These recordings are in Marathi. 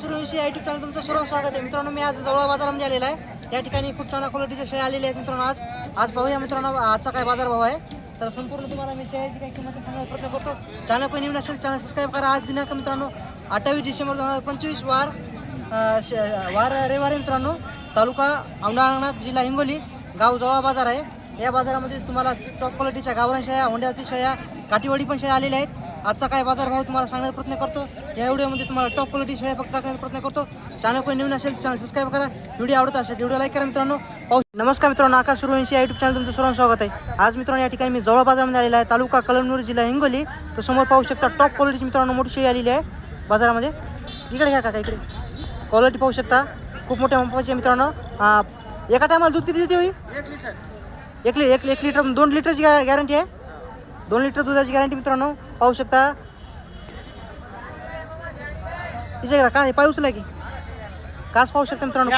सूर्यवंशी यूट्यूब चॅनल तुमचं सर्व स्वागत आहे मित्रांनो. मी आज जवळ बाजारामध्ये आलेला आहे. या ठिकाणी खूप छान क्वालिटीचे शेळ्या आलेले आहेत मित्रांनो. आज पाहूया मित्रांनो आजचा काय बाजारभाव आहे. तर संपूर्ण तुम्हाला मी शेळ्याची काही किंमत सांगण्याचा प्रयत्न करतो. चॅनल कोणी नवीन असेल चॅनल सबस्क्राईब करा. आज दिनांक मित्रांनो 28 डिसेंबर 2025 वार रविवारी मित्रांनो. तालुका औंढा जिल्हा हिंगोली, गाव जवळ बाजार आहे. या बाजारामध्ये तुम्हाला टॉप क्वालिटीच्या गावरान शेळ्या, होंड्यातील शेळ्या, काठीवाडी पण शेळ्या आलेल्या आहेत. आजचा काय बाजारभाव तुम्हाला सांगण्याचा प्रयत्न करतो. या व्हिडिओमध्ये तुम्हाला टॉप क्वालिटी शेळ्या फक्त दाखवण्याचा प्रयत्न करतो. चॅनल कोणी नवीन असेल चॅनल सबस्क्राईब करा. व्हिडिओ आवडत असेल व्हिडिओ लाईक करा मित्रांनो. नमस्कार मित्रांनो, आकाश सूर्यवंशी यूट्यूब चॅनल तुमचं सर्वांचं स्वागत आहे. आज मित्रांनो या ठिकाणी मी जवळ बाजारामध्ये आलेला आहे. तालुका कळमनुरी, जिल्हा हिंगोली. तर समोर पाहू शकता टॉप क्वालिटीची मित्रांनो मोठी शेळी आलेली आहे बाजारामध्ये. इकडे घ्या काका, इकडे क्वालिटी पाहू शकता. खूप मोठ्या मापाची मित्रांनो. एका टायमाला दूध किती देते होई? 1 लिटर 2 लिटरची गॅरंटी आहे. 2 लिटर दुधाची गॅरंटी मित्रांनो. पाहू शकता. तिच्या काय पाय उचला की कास पाहू शकता मित्रांनो.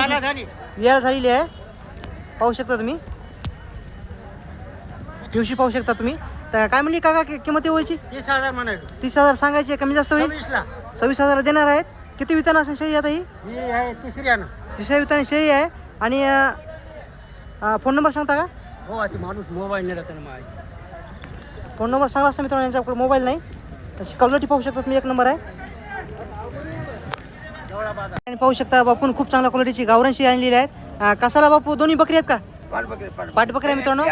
विहार झालेली आहे पाहू शकता तुम्ही. दिवशी पाहू शकता तुम्ही. तर काय म्हणली काका किंमत व्हायची? 30,000 म्हणायचं. 30,000 सांगायची. कमी जास्त होईल? 26,000 देणार आहेत. किती वितान असेल शेळी आता ही? आहे तिसऱ्या विताने शेळी आहे. आणि फोन नंबर सांगता का? हो, आता माणूस मोबाईल नाही राहतो ना. फोन नंबर सांगा असं मित्रांनो. यांच्याकडे मोबाईल नाही. तशी क्वालिटी पाहू शकता तुम्ही. 1 नंबर आहे. आणि पाहू शकता बापून खूप चांगल्या क्वालिटीची गावरान शेळी आणलेली आहेत. कसाला बापू दोन्ही बकरी आहेत का? पाट बकरी आहे मित्रांनो.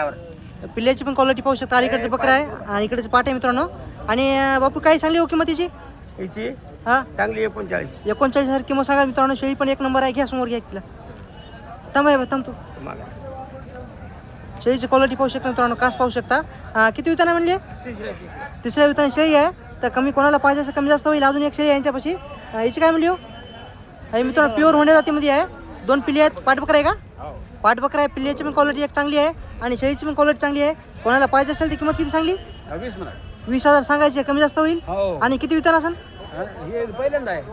पिल्ल्याची पण क्वालिटी पाहू शकता. अलीकडचं बकरा आहे आणि इकडचं पाट आहे मित्रांनो. आणि बापू काय सांगली हो किंमतीची? हिची हां चांगली 39,000 किंमत सांगा मित्रांनो. शेळी पण 1 नंबर आहे. घ्या समोर घ्या तिला. थांब तू. शेळीची क्वालिटी पाहू शकता मित्रांनो. कास पाहू शकता. किती विताना म्हणले? तिसऱ्या विताना शेळी आहे. तर कमी कोणाला पाहिजे असं कमी जास्त होईल. अजून एक शेळी आहे यांच्यापाशी. हिची काय म्हणली हो? हे मित्रांनो प्युअर होंड्या जातीमध्ये आहे. 2 पिल्ले आहेत. पाटबकरा आहे का? पाटबकरा आहे. पिल्ल्याची पण क्वालिटी एक चांगली आहे आणि शेळीची पण क्वालिटी चांगली आहे. कोणाला पाहिजे असेल ती किंमत किती सांगली? 20,000 सांगायची. कमी जास्त होईल. आणि किती वितान असेल?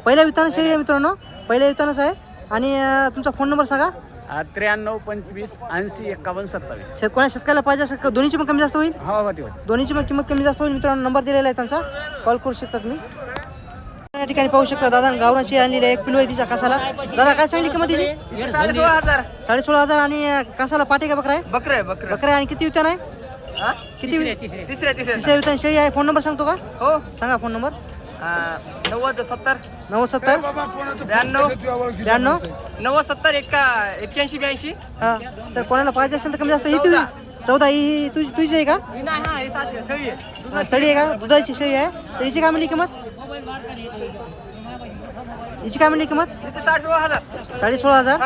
पहिल्या विताना शेळी आहे मित्रांनो. पहिल्या वितानच आहे. आणि तुमचा फोन नंबर सांगा. 93 25 80 51 27. कोणा शेतकऱ्याला पाहिजे असेल दोन्हीची पण कमी जास्त होईल? हो, दोन्हीची पण किंमत कमी जास्त होईल मित्रांनो. नंबर दिलेला आहे त्यांचा. कॉल करू शकता तुम्ही. या ठिकाणी पाहू शकता दादा गावरान शेळी आणलेली आहे. 1 किलो आहे तिच्या कासाला. दादा काय सांगली किंमत तिची? 16,000 आणि कासाला पाटे का बकरा आहे? बकरा आहे. आणि किती वितान आहे? किती? तिसऱ्या वितान शेळी आहे. फोन नंबर सांगतो का? हो सांगा फोन नंबर. 90 70 92 81 हां. तर कोणाला पाहिजे असेल तर कमी जास्त ही तुझी 14 ही तुझी आहे का? सडी आहे का? दुधाची शेळी आहे. तर हिची काय म्हणली किंमत? हिची काय म्हणली किंमत? 16,500.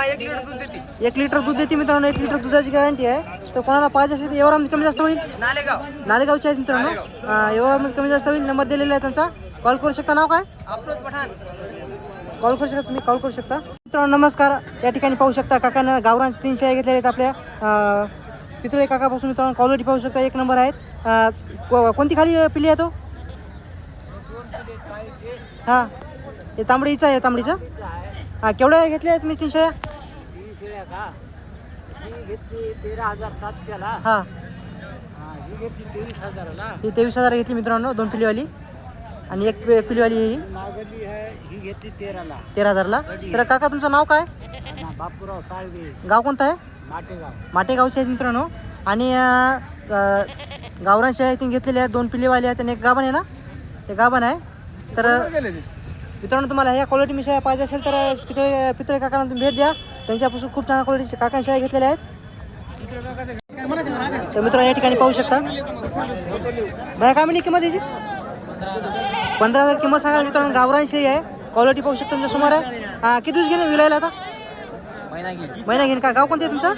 1 लिटर दूध देते मित्रांनो. 1 लिटर दुधाची गॅरंटी आहे. तर कोणाला पाहिजे असेल तर एवढ्यामध्ये कमी जास्त होईल. नालेगावचे आहेत मित्रांनो. एवढ्यामध्ये कमी जास्त होईल. नंबर दिलेला आहे त्यांचा. कॉल करू शकता. नाव काय? कॉल करू शकता तुम्ही. कॉल करू शकता मित्रांनो. नमस्कार. या ठिकाणी पाहू शकता काकांना गावरान 3 शेळ्या घेतलेल्या आहेत आपल्या पितळे काकापासून मित्रांनो. क्वालिटी पाहू शकता 1 नंबर आहेत. कोणती खाली पिल्ली आहे तो? हां हे तांबडीचं आहे. तांबडीचं केवढ्या घेतल्या आहेत तुम्ही 3 शेळ्या? 13,700 हां ही 23,000 ही 23,000 घेतली मित्रांनो. 2 पिलीवाली आणि 1 पिलीवाली ही घेतली 13,000ला. तर काका तुमचं नाव काय? बापूराव साळवे. गाव कोणतं आहे? माटेगावचे आहेत मित्रांनो. आणि गावरान शेळ्या इथे घेतलेल्या आहेत. 2 पिल्लेवाले आहेत आणि 1 गाभण आहे ना. हे गाभण आहे. तर मित्रांनो तुम्हाला ह्या क्वालिटी मी शेळ्या पाहिजे असेल तर पितळे काकांना तुम्ही भेट द्या. त्यांच्यापासून खूप चांगल्या क्वालिटीचे काकांनी शेळ्या घेतलेल्या आहेत. तर मित्रांनो या ठिकाणी पाहू शकता. बाय काय म्हणली किंमत याची? 15,000 किंमत सांगा मित्रांनो. गावरान शेळी आहे. क्वालिटी पाहू शकता तुमच्या समोर आहे. किती दिवस गेले विलायला आता? महिना घेईन का? गाव कोणते आहे तुमचं?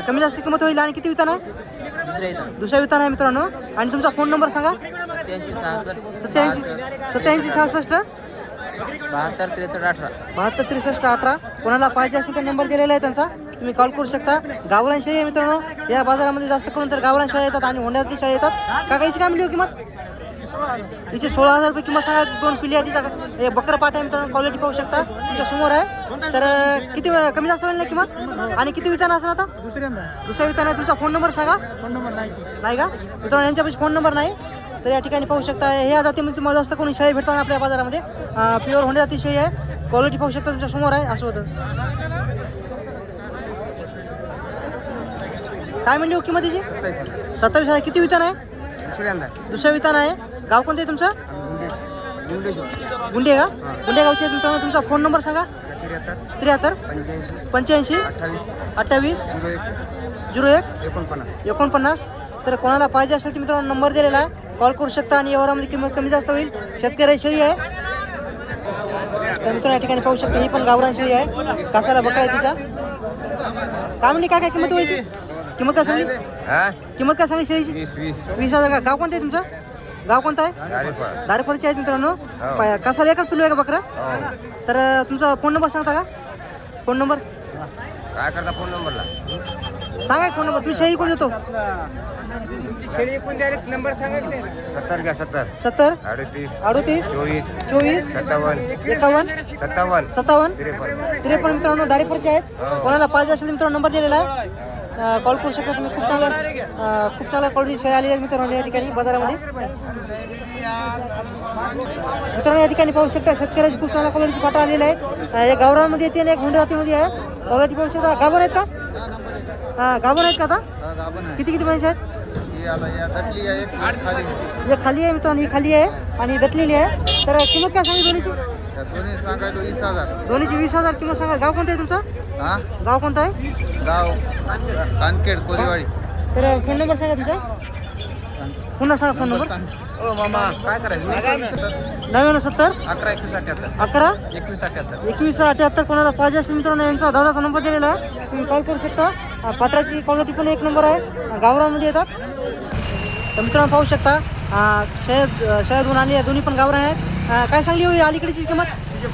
कमी जास्त किंमत होईल. आणि किती वितान आहे? दुसऱ्या वितान आहे मित्रांनो. आणि तुमचा फोन नंबर सांगा. 87 66 72 63 18. कोणाला पाहिजे असेल तर नंबर दिलेला आहे त्यांचा. तुम्ही कॉल करू शकता. गावरान शेळी आहे मित्रांनो. या बाजारामध्ये जास्त करून तर गावरान शेळ्या येतात आणि होंड्यातली शेळ्या येतात. काका हिची काय मिळली हो किंमत? हिची 16,000 रुपये किंमत सांगा. 2 पिल्ली आहे तिचा. हे बकर पाट आहे मित्रांनो. क्वालिटी पाहू शकता तुमच्या समोर आहे. तर किती कमी जास्त होईल ना किंमत? आणि किती वितान असेल आता? दुसऱ्या वितान आहे. तुमचा फोन नंबर सांगा. नाही का मित्रांनो? यांच्यापाशी फोन नंबर नाही. तर या ठिकाणी पाहू शकता ह्या जातीमध्ये तुम्हाला जास्त कोणी शेळी भेटतात आपल्या बाजारामध्ये. प्युअर होंडा जाती शेळी आहे. क्वालिटी पाहू शकता तुमच्या समोर आहे असं होतं. काय म्हणली हो किंमतीची? 27,000. किती वितान आहे? दुसऱ्या वितान आहे. गाव कोणतं आहे तुमचं? गुंडे का? गुंडे गावचे आहे मित्रांनो. तुमचा फोन नंबर सांगा. 73 85 28 01 49. तर कोणाला पाहिजे असेल तर मित्रांनो नंबर दिलेला आहे, कॉल करू शकता आणि व्यवहारामध्ये किंमत कमी जास्त होईल. शेतकरी शेळी आहे. तर मित्रांनो या ठिकाणी पाहू शकता ही पण गावरान शेळी आहे. कासाला बकरा आहे तिचा. काय म्हणली काय किंमत व्हायची? किंमत काय सांगली? किंमत काय सांगली शेळीची? 20,000 का? गाव कोणतं आहे तुमचं? गाव कोणतं आहे? दारेफळचे आहेत मित्रांनो. कासाला एकच पिल्लू आहे का बकरा? तर तुमचा फोन नंबर सांगता का? फोन नंबर काय करता फोन नंबरला? सांगा फोन नंबर. तुम्ही शेळी कोण देतो? शेळी एकूण डायरेक्ट नंबर सांगा की 70 घ्या 70 70 38 24 54 51 57 53 मित्रांनो दारेपरचे आहेत. कोणाला पाहिजे असेल मित्रांनो नंबर दिलेला आहे, कॉल करू शकता तुम्ही. खूप चांगल्या क्वालिटी शेळ्या आलेल्या आहेत मित्रांनो या ठिकाणी बाजारामध्ये. मित्रांनो या ठिकाणी पाहू शकता शेतकऱ्याची खूप चांगल्या क्वालिटीची पाटा आलेल्या आहेत. एक गावरामध्ये येते आणि एक हुंडा जातीमध्ये आहे. क्वालिटी पाहू शकता. गाभण आहेत का? गाभण आहेत का आता? किती महिन्याचे आहेत? एक खाली आहे मित्रांनो, ही खाली आहे आणि दटलेली आहे. तर किंमत काय सांगितली दोन्हीची? दोन्हीची 20,000 किंमत सांगा. गाव कोणतं आहे तुमचं? गाव कोणतं आहे? कानखेड कोरेवाडी. तर फोन नंबर सांगा तुमचा. पुन्हा सांगा फोन नंबर. ओ मामा काय करायचं? 9970 11 21 78 11 21 78. 2178. कोणाला पाहिजे असेल मित्रांनो यांचा दादाचा नंबर दिलेला आहे, तुम्ही कॉल करू शकता. पाटाची क्वालिटी पण एक नंबर आहे. गावरामध्ये येतात. तर मित्रांनो पाहू शकता शेळ्या दोन आली आहे. दोन्ही पण गावरान आहेत. काय सांगली हो अलीकडची किंमत?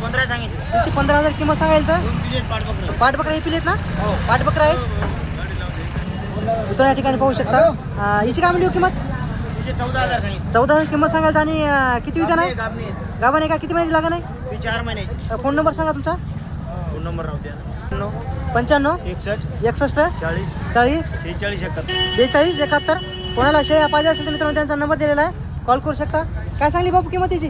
15 सांगितलं. तिची 15,000 किंमत सांगायला तर पाठबकरा हे पिलेत ना? पाठबकरा आहे मित्रांनो या ठिकाणी पाहू शकता. हिची काय म्हणली हो किंमत? 14,000 सांगितलं. 14,000 किंमत सांगायला. आणि किती विधान आहे? गाभण आहे का? किती महिन्याची लागण आहे? 4 महिने. फोन नंबर सांगा तुमचा. फोन नंबर राहू द्या. 95 61 61 40 40 46 71. 42 71. कोणाला शेळ्या पाहिजे असेल तर मित्रांनो त्यांचा नंबर दिलेला आहे, कॉल करू शकता. काय सांगली बाबू किंमतीची?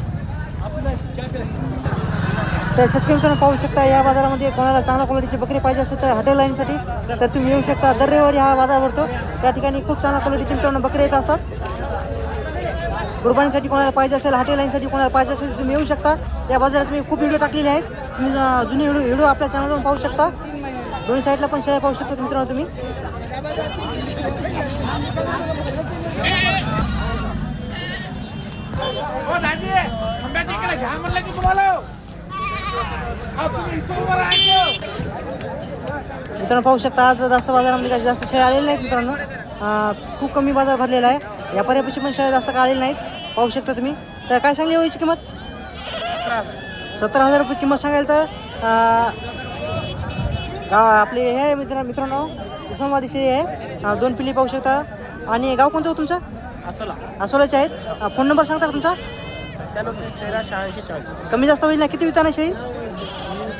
तर शेतकरी मित्रांनो पाहू शकता या बाजारामध्ये कोणाला चांगल्या क्वालिटीची बकरी पाहिजे असेल तर हॉटेल लाईनसाठी तर तुम्ही येऊ शकता. दर रविवारी हा बाजार भरतो. त्या ठिकाणी खूप चांगल्या क्वालिटीचे मित्रांनो बकरी येत असतात. कुर्बानीसाठी कोणाला पाहिजे असेल, हॉटेल लाईनसाठी कोणाला पाहिजे असेल तर तुम्ही येऊ शकता. या बाजारात तुम्ही खूप व्हिडिओ टाकलेले आहेत. तुम्ही जुने व्हिडिओ आपल्या चॅनलवरून पाहू शकता. दोन्ही साईडला पण शेळ्या पाहू शकता मित्रांनो तुम्ही. मित्रांनो पाहू शकता आज जास्त बाजारामध्ये काही जास्त शेळ्या आलेल्या नाहीत मित्रांनो. खूप कमी बाजार भरलेला आहे. व्यापाऱ्यापाशी पण शेळ्या जास्त आलेल्या नाहीत, पाहू शकता तुम्ही. तर काय सांगली याची किंमत? 17,000 रुपये किंमत सांगायला तर आपले हे आहे मित्रांनो उस्मानाबादी शेळी आहे. 2 पिल्ली पाहू शकता. आणि गाव कोणतं हो तुमचं? आसोलाचे आहेत. फोन नंबर सांगता का तुमचा? 97 13 86 40. कमी जास्त होईल ना? किती वितान आहे शेळी?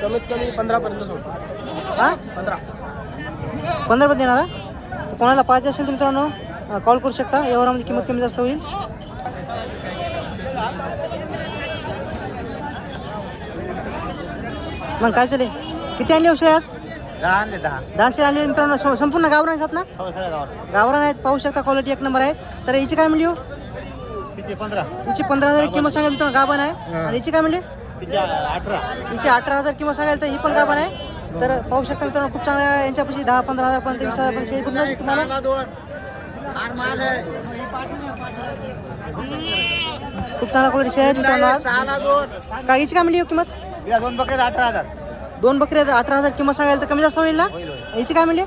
कमीत कमी 15 पर्यंत सोडतो. 15 15 पण देणार. कोणाला पाहिजे असेल तर मित्रांनो कॉल करू शकता. व्यवहारामध्ये किंमत कमी जास्त होईल. मग काय चालेल? किती आणली औषध आज? 10 शेळ्या आणली मित्रांनो. संपूर्ण गावरान आहेत ना? गावरान आहेत, पाहू शकता. क्वालिटी एक नंबर आहे. तर हिची काय म्हणली हो? हिची 15,000 किंमत सांगायला मित्रांनो. गाभण आहे. आणि हिची काय म्हणली? हिची 18,000 किंमत सांगायला तर ही पण गाभण आहे. तर पाहू शकता मित्रांनो खूप चांगल्या यांच्यापाशी 10-15,000 पर्यंत 20,000 पर्यंत शेळी कुठून जाते तुम्हाला. खूप चांगला क्वालिटी शेळी आहेत मित्रांनो आज. काय हिची काय म्हणली हो किंमत? 2 बकरे 18,000. 2 बकरे 18,000 किंमत सांगायला तर कमी जास्त होईल ना? हिची काय म्हणली?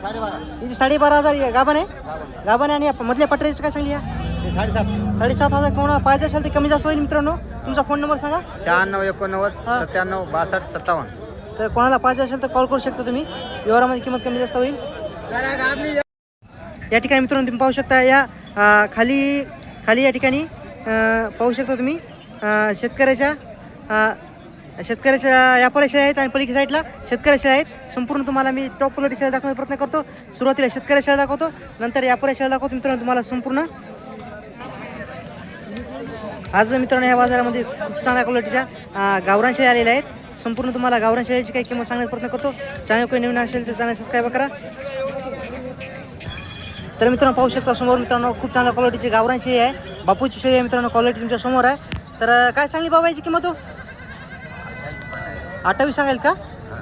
12,500. हिची 12,500 गाभण आहे. गाभण आहे. आणि मधल्या पटऱ्याची काय सांगली? 7,500 कोणाला पाहिजे असेल तर कमी जास्त होईल मित्रांनो. तुमचा फोन नंबर सांगा. 96 89 97 62 57. तर कोणाला पाहिजे असेल तर कॉल करू शकता तुम्ही. व्यवहारामध्ये किंमत कमी जास्त होईल. या ठिकाणी मित्रांनो तुम्ही पाहू शकता. या खाली या ठिकाणी पाहू शकता तुम्ही शेतकऱ्याच्या व्यापारी शेळ्या आहेत आणि पलीकडे साईडला शेतकरी शेळ्या आहेत. संपूर्ण तुम्हाला मी टॉप क्वालिटी शेळ्या दाखवण्याचा प्रयत्न करतो. सुरुवातीला शेतकरी शेळ्या दाखवतो, नंतर व्यापारी शेळ्या दाखवतो मित्रांनो तुम्हाला संपूर्ण. आज मित्रांनो ह्या बाजारामध्ये खूप चांगल्या क्वालिटीच्या गावरान शेळ्या आलेल्या आहेत. संपूर्ण तुम्हाला गावरान शेळ्याची काही किंमत सांगण्याचा प्रयत्न करतो. चॅनल कोणी नवीन असेल तर चॅनल सबस्क्राईब करा. तर मित्रांनो पाहू शकता समोर मित्रांनो खूप चांगल्या क्वालिटीची गावरान शेळी आहे. बापूची शेळी आहे मित्रांनो, क्वालिटी तुमच्या समोर आहे. तर काय सांगली बाबा याची किंमत हो? 28 सांगाल का?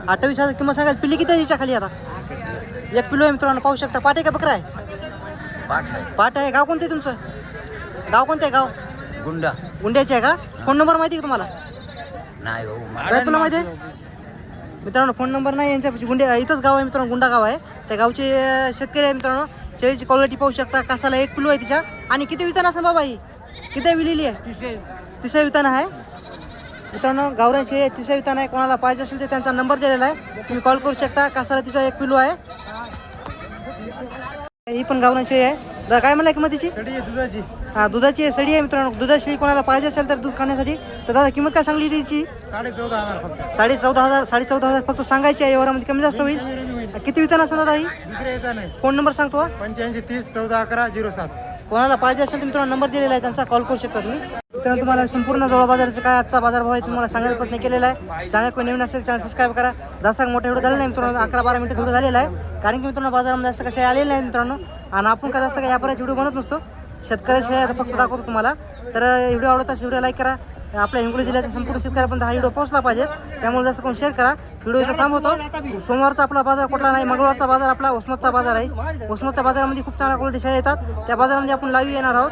28,000 किंमत सांगाल. पिल्ली किती आहे हिच्या खाली आता? 1 किलो आहे मित्रांनो, पाहू शकता. पाट आहे का बकरा आहे? पाट आहे. गाव कोणतं आहे तुमचं? गाव कोणतं आहे? गाव गुंडा गुंड्याचे आहे का? फोन नंबर माहिती आहे का तुम्हाला? नाही हो काय तुला माहिती आहे मित्रांनो? फोन नंबर नाही यांच्या गुंड्या. इथंच गाव आहे मित्रांनो, गुंडा गाव आहे. त्या गावचे शेतकरी आहे मित्रांनो. शेळीची क्वालिटी पाहू शकता. कासाला 1 किलो आहे तिच्या. आणि किती वितान असेल बाबा ही? किती विलेली आहे? 30 वितान आहे मित्रांनो. गावरान शेळी 30 वितान आहे. कोणाला पाहिजे असेल तर त्यांचा नंबर दिलेला आहे, तुम्ही कॉल करू शकता. कासाला तिचा 1 किलो आहे. ही पण गावरान शेळी आहे. दादा काय म्हणला किंमत तिची? दुधाची हा दुधाची आहे, सडी आहे मित्रांनो. दुधाची शेळी कोणाला पाहिजे असेल तर दूध खाण्यासाठी तर दादा किंमत काय सांगली तिची? 14,500 फक्त. 14,500 फक्त सांगायची आहे. एवढ्यामध्ये कमी जास्त होईल. किती वितान असेल दादा ही? दुसरे येता नाही. फोन नंबर सांगतो. 85 30 14 11 07. कोणाला पाहिजे असेल तर मित्रांनो नंबर दिलेला आहे त्यांचा, कॉल करू शकता तुम्ही. मित्रांनो तुम्हाला संपूर्ण जवळ बाजाराचा काय आजचा बाजारभाव आहे तुम्हाला सांगण्याचा प्रयत्न केलेला आहे. चॅनल कोणी नवीन असेल चॅनल सबस्क्राईब करा. जास्त मोठा व्हिडिओ झाला नाही मित्रांनो, 11-12 मिनिटं थोडं झालेला आहे. कारण की मित्रांनो बाजारामध्ये असं कसं आलेलं नाही मित्रांनो. आणि आपण काय जास्त काय व्यापाराचे व्हिडिओ बनत नसतो, शेतकऱ्याशिवाय फक्त दाखवतो तुम्हाला. तर व्हिडिओ आवडत असेल व्हिडिओ लाईक करा. आपल्या हिंगोली जिल्ह्याच्या संपूर्ण शेतकऱ्यापर्यंत हा व्हिडिओ पोहोचला पाहिजे, त्यामुळे जास्त कोण शेअर करा. व्हिडिओ इथं थांबवतो. सोमवारचा आपला बाजार कुठला नाही, मंगळवारचा बाजार आपला वसमतचा बाजार आहे. वसमतच्या बाजारामध्ये खूप चांगल्या क्वालिटी शेळ्या येतात. त्या बाजारामध्ये आपण लाईव्ह येणार आहोत.